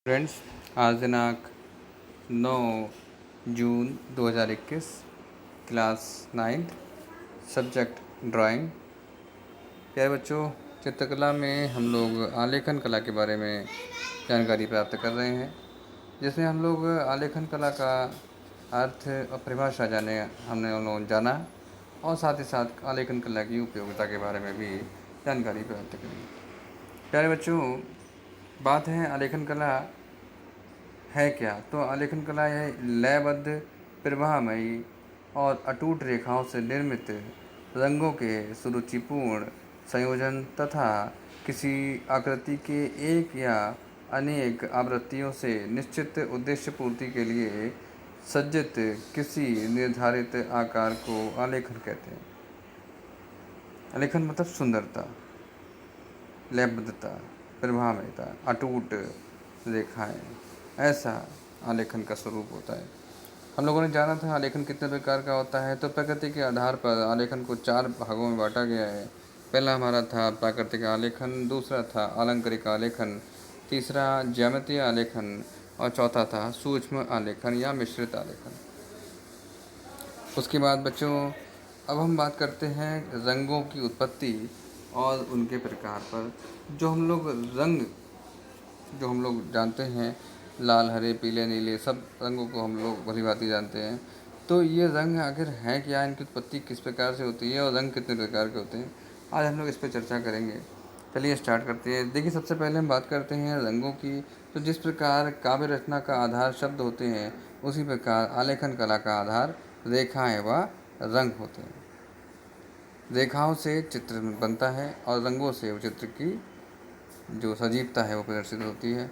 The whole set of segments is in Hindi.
फ्रेंड्स, आज दिनांक 9 जून 2021, क्लास 9th, सब्जेक्ट ड्राइंग। प्यारे बच्चों, चित्रकला में हम लोग आलेखन कला के बारे में जानकारी प्राप्त कर रहे हैं, जिसमें हम लोग आलेखन कला का अर्थ और परिभाषा हमने उन लोगों जाना और साथ ही साथ आलेखन कला की उपयोगिता के बारे में भी जानकारी प्राप्त करी। प्यारे बच्चों, बात है आलेखन कला है क्या। तो आलेखन कला यह लयबद्ध, प्रवाहमयी और अटूट रेखाओं से निर्मित रंगों के सुरुचिपूर्ण संयोजन तथा किसी आकृति के एक या अनेक आवृत्तियों से निश्चित उद्देश्य पूर्ति के लिए सज्जित किसी निर्धारित आकार को आलेखन कहते हैं। आलेखन मतलब सुंदरता, लयबद्धता, प्रभावमयता, अटूट रेखाएं, ऐसा आलेखन का स्वरूप होता है। हम लोगों ने जाना था आलेखन कितने प्रकार का होता है। तो प्रकृति के आधार पर आलेखन को 4 भागों में बांटा गया है। पहला हमारा था प्राकृतिक आलेखन, दूसरा था अलंकारिक आलेखन, तीसरा ज्यामितीय आलेखन और चौथा था सूक्ष्म आलेखन या मिश्रित आलेखन। उसके बाद बच्चों, अब हम बात करते हैं रंगों की उत्पत्ति और उनके प्रकार पर। जो हम लोग जानते हैं, लाल, हरे, पीले, नीले, सब रंगों को हम लोग भली भांति जानते हैं। तो ये रंग आखिर हैं क्या, इनकी उत्पत्ति किस प्रकार से होती है और रंग कितने प्रकार के होते हैं, आज हम लोग इस पर चर्चा करेंगे। चलिए स्टार्ट करते हैं। देखिए, सबसे पहले हम बात करते हैं रंगों की। तो जिस प्रकार काव्य रचना का आधार शब्द होते हैं, उसी प्रकार आलेखन कला का आधार रेखाएं व रंग होते हैं। रेखाओं से चित्र बनता है और रंगों से वो चित्र की जो सजीवता है वो प्रदर्शित होती है।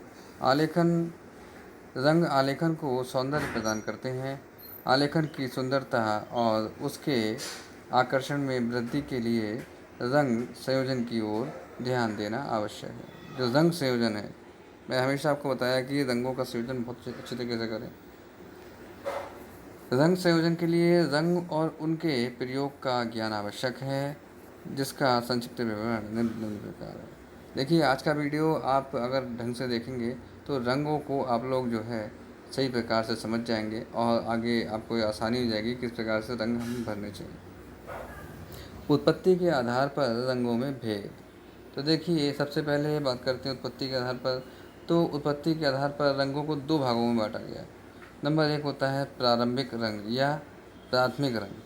रंग आलेखन को सौंदर्य प्रदान करते हैं। आलेखन की सुंदरता और उसके आकर्षण में वृद्धि के लिए रंग संयोजन की ओर ध्यान देना आवश्यक है। जो रंग संयोजन है, मैं हमेशा आपको बताया कि रंगों का संयोजन बहुत अच्छी तरीके से करें। रंग संयोजन के लिए रंग और उनके प्रयोग का ज्ञान आवश्यक है, जिसका संक्षिप्त विवरण निम्न प्रकार है। देखिए, आज का वीडियो आप अगर ढंग से देखेंगे तो रंगों को आप लोग जो है सही प्रकार से समझ जाएंगे और आगे आपको आसानी हो जाएगी किस प्रकार से रंग हम भरने चाहिए। उत्पत्ति के आधार पर रंगों में भेद। तो देखिए, सबसे पहले बात करते हैं उत्पत्ति के आधार पर। तो उत्पत्ति के आधार पर रंगों को 2 भागों में बांटा गया है। नंबर 1 होता है प्रारंभिक रंग या प्राथमिक रंग।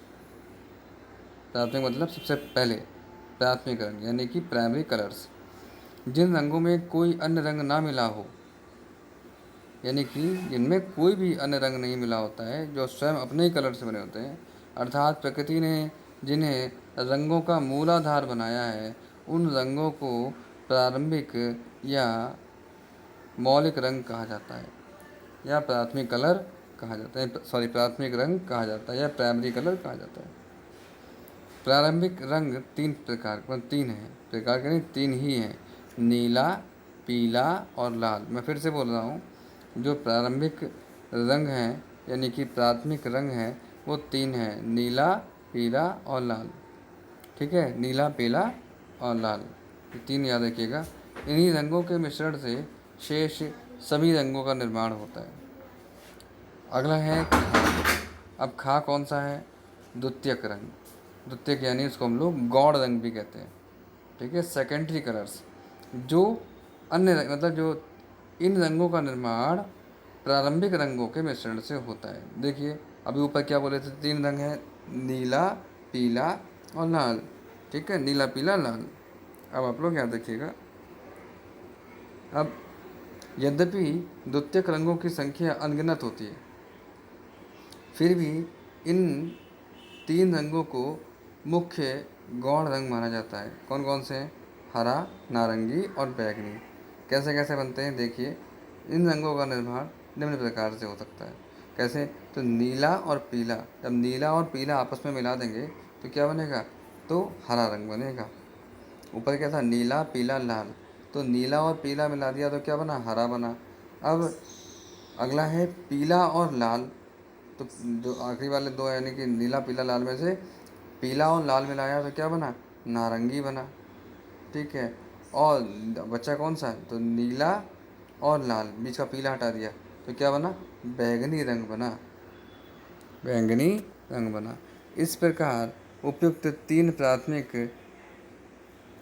प्राथमिक मतलब सबसे पहले, प्राथमिक रंग यानी कि प्राइमरी कलर्स। जिन रंगों में कोई अन्य रंग ना मिला हो, यानी कि जिनमें कोई भी अन्य रंग नहीं मिला होता है, जो स्वयं अपने ही कलर से बने होते हैं, अर्थात प्रकृति ने जिन्हें रंगों का मूलाधार बनाया है, उन रंगों को प्रारंभिक या मौलिक रंग कहा जाता है या प्राथमिक कलर कहा जाता है। प्राथमिक रंग कहा जाता है या प्राइमरी कलर कहा जाता है। प्रारंभिक रंग 3 प्रकार के नहीं, 3 ही हैं, नीला, पीला और लाल। मैं फिर से बोल रहा हूँ, जो प्रारंभिक रंग हैं यानी कि प्राथमिक रंग हैं वो 3 हैं, नीला, पीला और लाल। ठीक है, नीला, पीला और लाल, ये 3 याद रखिएगा। इन्हीं रंगों के मिश्रण से शेष सभी रंगों का निर्माण होता है। अगला है खा। अब खा कौन सा है? द्वितीयक रंग। द्वितीयक यानी इसको हम लोग गौड़ रंग भी कहते हैं। ठीक है, सेकेंडरी कलर्स, जो अन्य रंग मतलब जो इन रंगों का निर्माण प्रारंभिक रंगों के मिश्रण से होता है। देखिए, अभी ऊपर क्या बोले थे, 3 रंग हैं, नीला, पीला और लाल। ठीक है, नीला, पीला, लाल। अब आप लोग याद रखिएगा। अब यद्यपि द्वितीयक रंगों की संख्या अनगिनत होती है, फिर भी इन 3 रंगों को मुख्य गौण रंग माना जाता है। कौन कौन से? हरा, नारंगी और बैंगनी। कैसे कैसे बनते हैं देखिए। इन रंगों का निर्माण निम्न प्रकार से हो सकता है। कैसे? तो नीला और पीला, जब नीला और पीला आपस में मिला देंगे तो क्या बनेगा? तो हरा रंग बनेगा। ऊपर क्या था? नीला, पीला, लाल। तो नीला और पीला मिला दिया तो क्या बना? हरा बना। अब अगला है पीला और लाल। तो जो आखिरी वाले 2 यानी कि नीला, पीला, लाल में से पीला और लाल मिलाया तो क्या बना? नारंगी बना। ठीक है, और बचा कौन सा? तो नीला, और लाल, बीच का पीला हटा दिया तो क्या बना, बैंगनी रंग बना, बैंगनी रंग बना। इस प्रकार उपयुक्त 3 प्राथमिक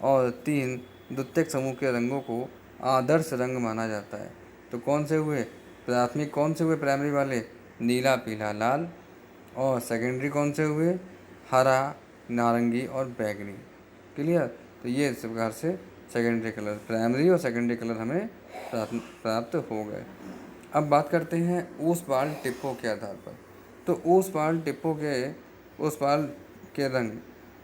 और 3 द्वितीयक समूह के रंगों को आदर्श रंग माना जाता है। तो कौन से हुए प्राथमिक, कौन से हुए प्राइमरी वाले, नीला पीला लाल, और सेकेंडरी कौन से हुए, हरा नारंगी और बैंगनी। क्लियर। तो ये इस प्रकार से सेकेंडरी कलर, प्राइमरी और सेकेंडरी कलर हमें प्राप्त हो गए। अब बात करते हैं ओसवाल्ड टिप्पो के आधार पर। तो ओसवाल्ड टिप्पो के, ओसवाल्ड के रंग,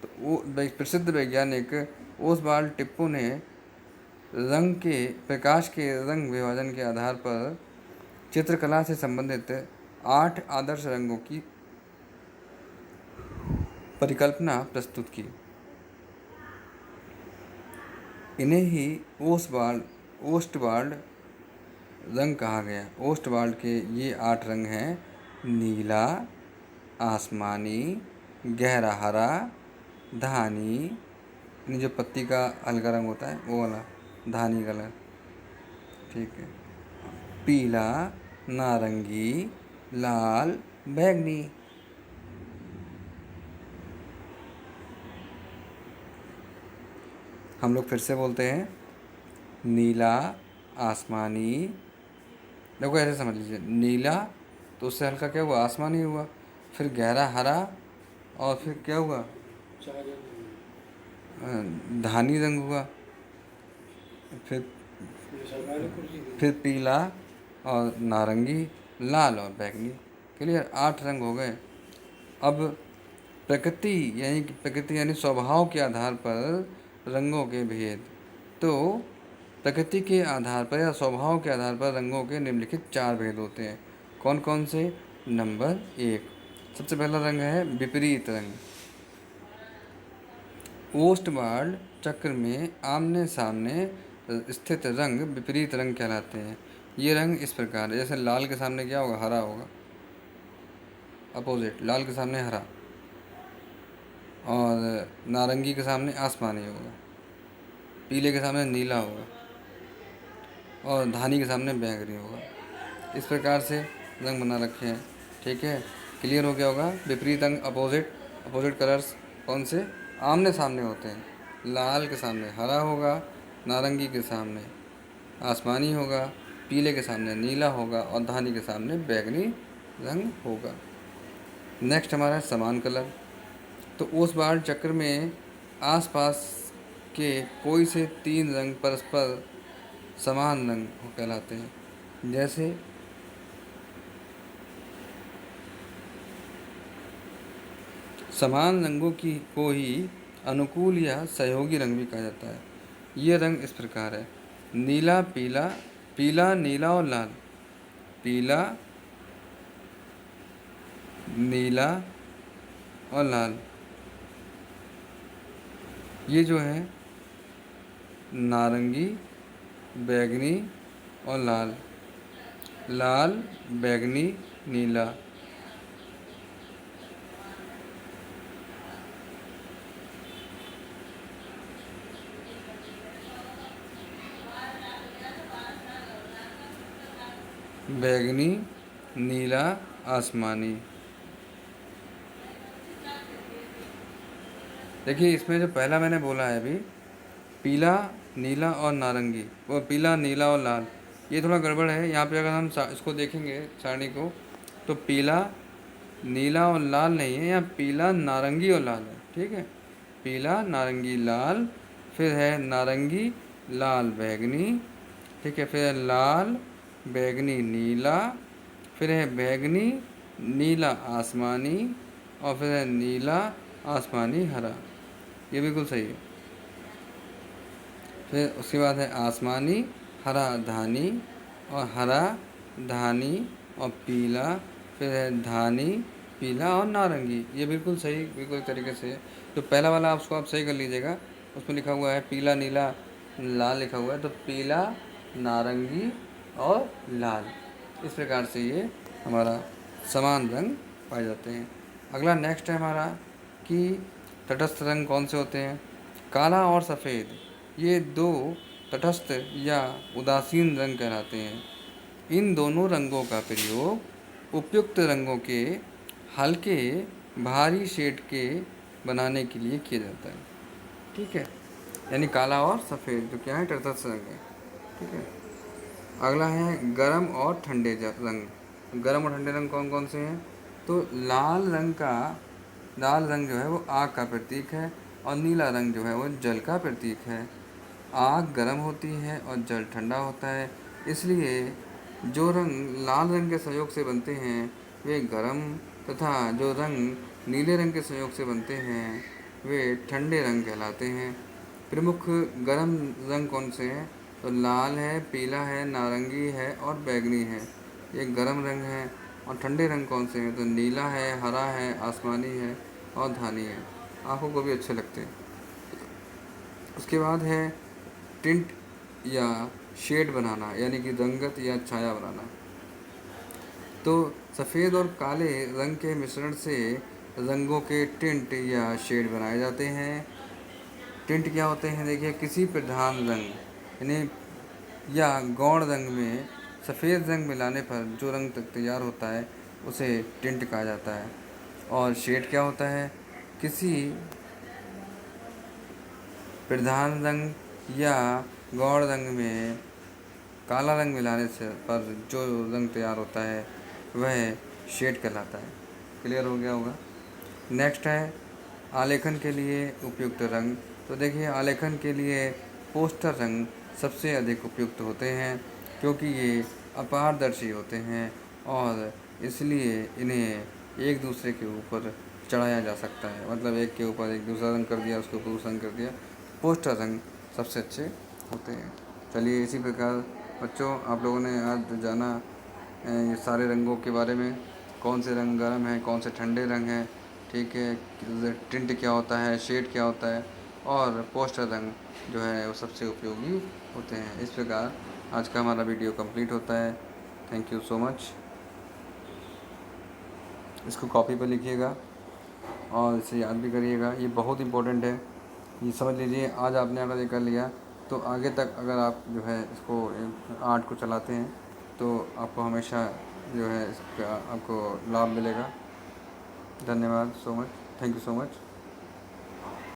तो वो प्रसिद्ध वैज्ञानिक ओसवाल्ड टिप्पो ने रंग के, प्रकाश के रंग विभाजन के आधार पर चित्रकला से संबंधित 8 आदर्श रंगों की परिकल्पना प्रस्तुत की। इन्हें ही ओस्टवाल्ड रंग कहा गया। ओस्टवाल्ड के ये 8 रंग हैं, नीला, आसमानी, गहरा हरा, धानी, यानी जो पत्ती का हल्का रंग होता है वो वाला धानी कलर, ठीक है, पीला, नारंगी, लाल, बैंगनी। हम लोग फिर से बोलते हैं, नीला, आसमानी, देखो ऐसे समझ लीजिए, नीला तो उससे हल्का क्या हुआ, आसमानी हुआ, फिर गहरा हरा, और फिर क्या हुआ, धानी रंग हुआ, फिर पीला और नारंगी, लाल और बैंगनी। क्लियर, 8 रंग हो गए। अब प्रकृति यानी स्वभाव के आधार पर रंगों के भेद। तो प्रकृति के आधार पर या स्वभाव के आधार पर रंगों के निम्नलिखित 4 भेद होते हैं। कौन कौन से। नंबर 1, सबसे पहला रंग है विपरीत रंग। ओस्टवाल्ड चक्र में आमने सामने स्थित रंग विपरीत रंग कहलाते हैं। ये रंग इस प्रकार है, जैसे लाल के सामने क्या होगा, हरा होगा, अपोजिट, लाल के सामने हरा, और नारंगी के सामने आसमानी होगा, पीले के सामने नीला होगा, और धानी के सामने बैंगनी होगा। इस प्रकार से रंग बना रखे हैं, ठीक है। क्लियर हो गया होगा। विपरीत रंग, अपोजिट कलर्स कौन से, आमने सामने होते हैं। लाल के सामने हरा होगा, नारंगी के सामने आसमानी होगा, पीले के सामने नीला होगा, और धानी के सामने बैंगनी रंग होगा। नेक्स्ट हमारा है समान कलर। तो ओसवाल्ड चक्र में आसपास के कोई से 3 रंग परस्पर समान रंग कहलाते हैं। जैसे समान रंगों को ही अनुकूल या सहयोगी रंग भी कहा जाता है। ये रंग इस प्रकार है, नीला पीला, पीला नीला और लाल, पीला नीला और लाल। ये जो है नारंगी, बैंगनी और लाल, लाल बैंगनी नीला। बैंगनी, नीला, आसमानी। देखिए इसमें जो पहला मैंने बोला है अभी, पीला नीला और नारंगी, वो पीला नीला और लाल, ये थोड़ा गड़बड़ है। यहाँ पे अगर हम इसको देखेंगे सारणी को, तो पीला नीला और लाल नहीं है, यहाँ पीला नारंगी और लाल है, ठीक है। पीला नारंगी लाल, फिर है नारंगी लाल बैंगनी, ठीक है, फिर है लाल बैंगनी नीला, फिर है बैंगनी नीला आसमानी, और फिर है नीला आसमानी हरा। ये बिल्कुल सही है। फिर उसके बाद है आसमानी हरा धानी, और हरा धानी और पीला, फिर है धानी पीला और नारंगी। ये बिल्कुल सही, बिल्कुल तरीके से। तो पहला वाला आप उसको आप सही कर लीजिएगा, उसमें लिखा हुआ है पीला नीला लाल लिखा हुआ है, तो पीला नारंगी और लाल, इस प्रकार से ये हमारा समान रंग पाए जाते हैं। अगला नेक्स्ट है हमारा कि तटस्थ रंग कौन से होते हैं। काला और सफ़ेद, ये 2 तटस्थ या उदासीन रंग कहलाते हैं। इन दोनों रंगों का प्रयोग उपयुक्त रंगों के हल्के भारी शेड के बनाने के लिए किया जाता है। ठीक है, यानी काला और सफ़ेद जो क्या है तटस्थ रंग है। ठीक है, अगला है गर्म और ठंडे रंग। गर्म और ठंडे रंग कौन कौन से हैं? तो लाल रंग जो है वो आग का प्रतीक है और नीला रंग जो है वो जल का प्रतीक है। आग गर्म होती है और जल ठंडा होता है, इसलिए जो रंग लाल रंग के संयोग से बनते हैं वे गर्म तथा जो रंग नीले रंग के संयोग से बनते हैं वे ठंडे रंग कहलाते हैं। प्रमुख गर्म रंग कौन से हैं? तो लाल है, पीला है, नारंगी है और बैंगनी है, ये गर्म रंग है। और ठंडे रंग कौन से हैं? तो नीला है, हरा है, आसमानी है और धानी है, आँखों को भी अच्छे लगते हैं। उसके बाद है टिंट या शेड बनाना, यानी कि रंगत या छाया बनाना। तो सफ़ेद और काले रंग के मिश्रण से रंगों के टिंट या शेड बनाए जाते हैं। टिंट क्या होते हैं? देखिए, किसी प्रधान रंग यानी या गौण रंग में सफ़ेद रंग मिलाने पर जो रंग तैयार होता है उसे टिंट कहा जाता है। और शेड क्या होता है? किसी प्रधान रंग या गौण रंग में काला रंग मिलाने से पर जो रंग तैयार होता है वह शेड कहलाता है। क्लियर हो गया होगा। नेक्स्ट है आलेखन के लिए उपयुक्त रंग। तो देखिए, आलेखन के लिए पोस्टर रंग सबसे अधिक उपयुक्त होते हैं क्योंकि ये अपारदर्शी होते हैं और इसलिए इन्हें एक दूसरे के ऊपर चढ़ाया जा सकता है। मतलब एक के ऊपर एक दूसरा रंग कर दिया, उसके ऊपर दूसरा रंग कर दिया, पोस्टर रंग सबसे अच्छे होते हैं। चलिए, इसी प्रकार बच्चों आप लोगों ने आज जाना ये सारे रंगों के बारे में, कौन से रंग गर्म हैं, कौन से ठंडे रंग हैं। ठीक है, टिंट क्या होता है, शेड क्या होता है और पोस्टर रंग जो है वो सबसे उपयोगी होते हैं। इस प्रकार आज का हमारा वीडियो कंप्लीट होता है। Thank you so much. इसको कॉपी पर लिखिएगा और इसे याद भी करिएगा, ये बहुत इम्पोर्टेंट है। ये समझ लीजिए, आज आपने अगर ये कर लिया तो आगे तक अगर आप जो है इसको आर्ट को चलाते हैं तो आपको हमेशा जो है इसका आपको लाभ मिलेगा। धन्यवाद so much, thank you so much.